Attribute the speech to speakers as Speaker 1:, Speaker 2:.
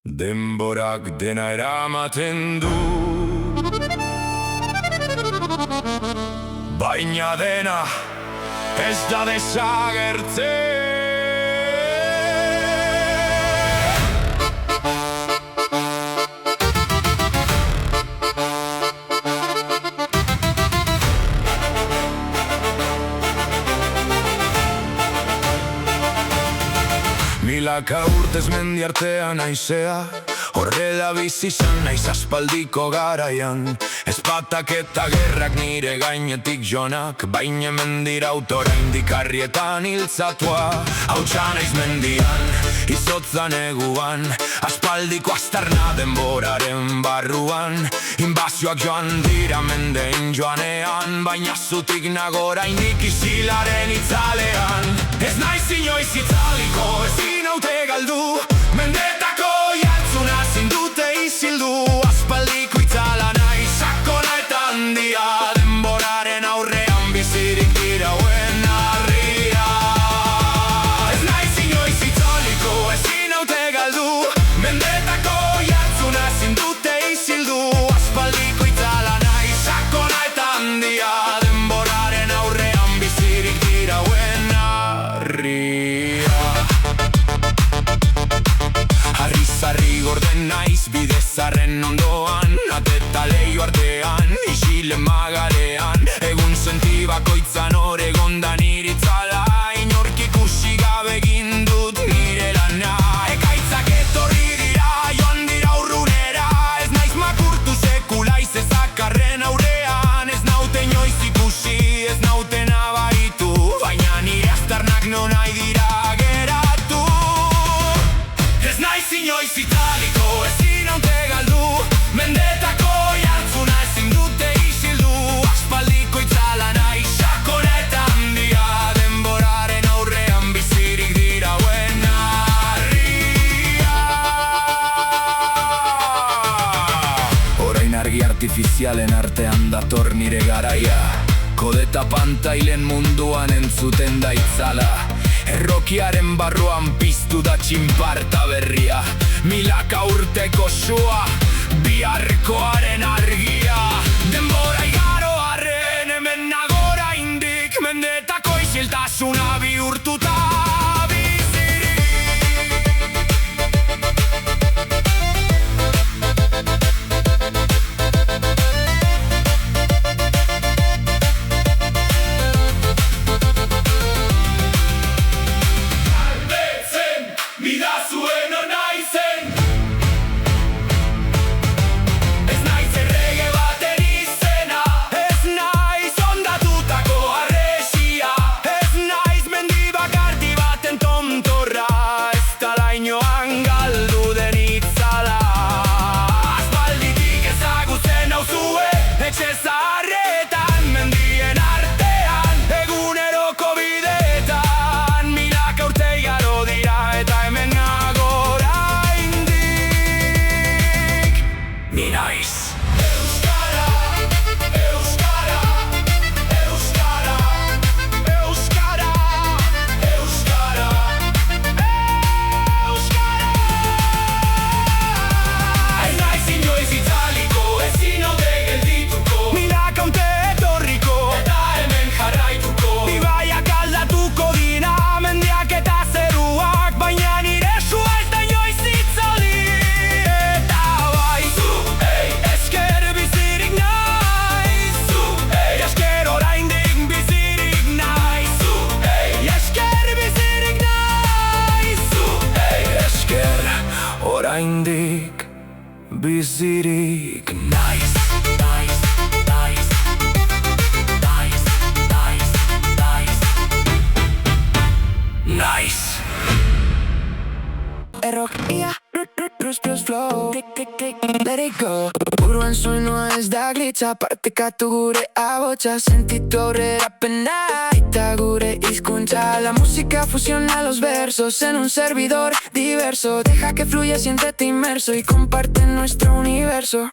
Speaker 1: Denborak dena eramaten du, baina dena ez da desagertzen. Milaka urtez mendi artean aizea, horrela bizi izan naiz aspaldiko garaian. Ezpatak eta gerrak nire gainetik joanak, baina mendira autoraindik harrietan hiltzatua. Hautsa naiz mendian, izotza neguan, aspaldiko aztarna denboraren barruan. Inbazioak joan dira mendein joanean, baina zutik nago oraindik isilaren itzalean. Ez naiz inoiz itzaliko, ezin haute galdu, mendetako jartzuna ezin dute izildu. Aspaldiko itzala naiz, sakona eta handia, denboraren aurrean bizirik dirauen harria. Ez naiz inoiz itzaliko, ezin haute galdu, mendetako jartzuna ezin dute izildu. Aspaldiko itzala naiz, sakona eta handia, denboraren aurrean bizirik dirauen harria. Harri gorden naiz bidezarren ondoan, ateta leio artean, isile magalean. Egun senti bakoitzan oregondan iritzala, inork ikusi gabe egin dut nire lana. Ekaitzak etorri dira, joan dira urrunera, ez naiz makurtu sekula izezakarren aurrean. Ez naute inoiz ikusi, ez naute nabaitu, baina nire aztarnak non nahi dira geratu. Ez naiz inoiz italiko, ezin haute galdu, mendetako jartzuna ezin dute isildu. Aspaldiko itzala naiz, sakona eta handia, denboraren aurrean bizirik dirauen harria. Orain argi artifizialen artean dator nire garaia, kodeta pantailen munduan entzuten da itzala. Errokiaren barruan piztu da txinparta berria, milaka urteko sua, biharkoaren argia. Denbora igaro arren, hemen nago oraindik, mendetako isiltasuna bihurtuta oraindik bizirik naiz.
Speaker 2: Errokia, plus flow, let it go. Buruan soinua ez da glitza, partekatu gure ahotsa, sentitu aurrera pena eta gure hizkuntza. La música fusiona los versos en un servidor diverso. Deja que fluya, siéntete inmerso y comparte nuestro universo.